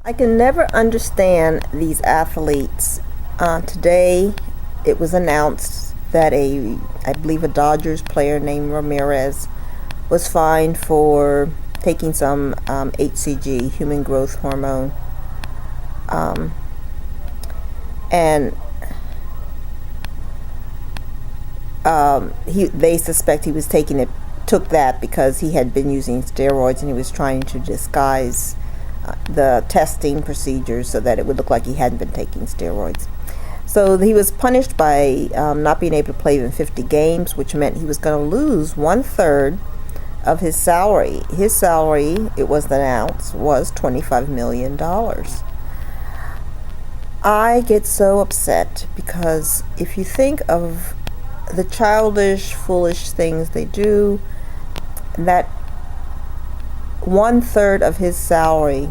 I can never understand these athletes. Today, it was announced that I believe a Dodger's player named Ramirez was fined for taking some HCG, human growth hormone, um, and they suspect he was took that because he had been using steroids and he was trying to disguise the testing procedures so that it would look like he hadn't been taking steroids. So he was punished by not being able to play in 50 games, which meant he was going to lose 1/3 of his salary. His salary, it was announced, was $25 million. I get so upset because if you think of the childish, foolish things they do, that 1/3 of his salary,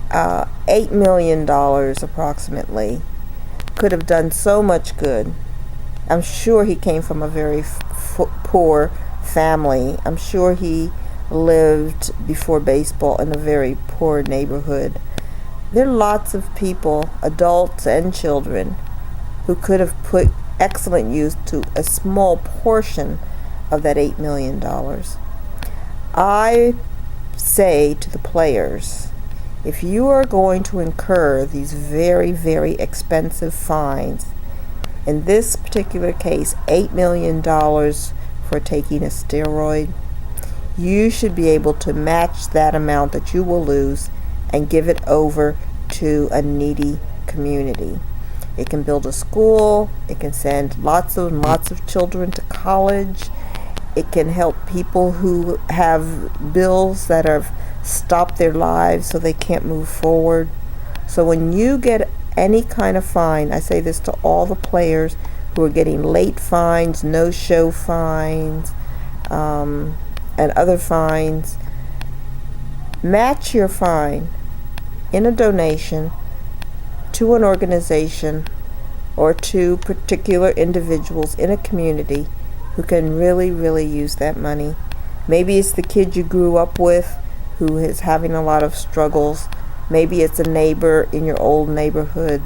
$8 million approximately, could have done so much good. I'm sure he came from a very poor family. I'm sure he lived before baseball in a very poor neighborhood. There are lots of people, adults and children, who could have put excellent use to a small portion of that $8 million. I say to the players, if you are going to incur these very, very expensive fines, in this particular case, $8 million for taking a steroid, you should be able to match that amount that you will lose and give it over to a needy community. It can build a school, it can send lots of children to college, it can help people who have bills that have stopped their lives so they can't move forward. So when you get any kind of fine, I say this to all the players who are getting late fines, no-show fines, and other fines, match your fine in a donation to an organization or to particular individuals in a community who can really, really use that money. Maybe it's the kid you grew up with who is having a lot of struggles. Maybe it's a neighbor in your old neighborhood.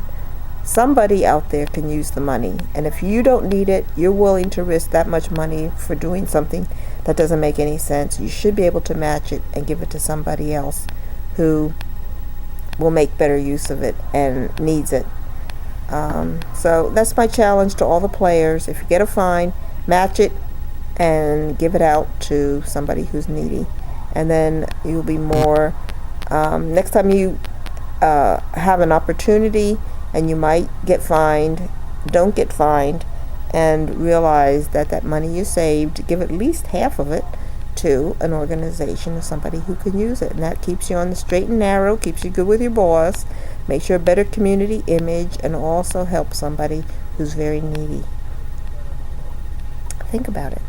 Somebody out there can use the money. And if you don't need it, you're willing to risk that much money for doing something that doesn't make any sense, you should be able to match it and give it to somebody else who will make better use of it and needs it. So that's my challenge to all the players. If you get a fine, match it and give it out to somebody who's needy. And then you'll be more, next time you have an opportunity and you might get fined, don't get fined, and realize that that money you saved, give at least half of it to an organization or somebody who can use it. And that keeps you on the straight and narrow, keeps you good with your boss, makes you a better community image, and also helps somebody who's very needy. Think about it.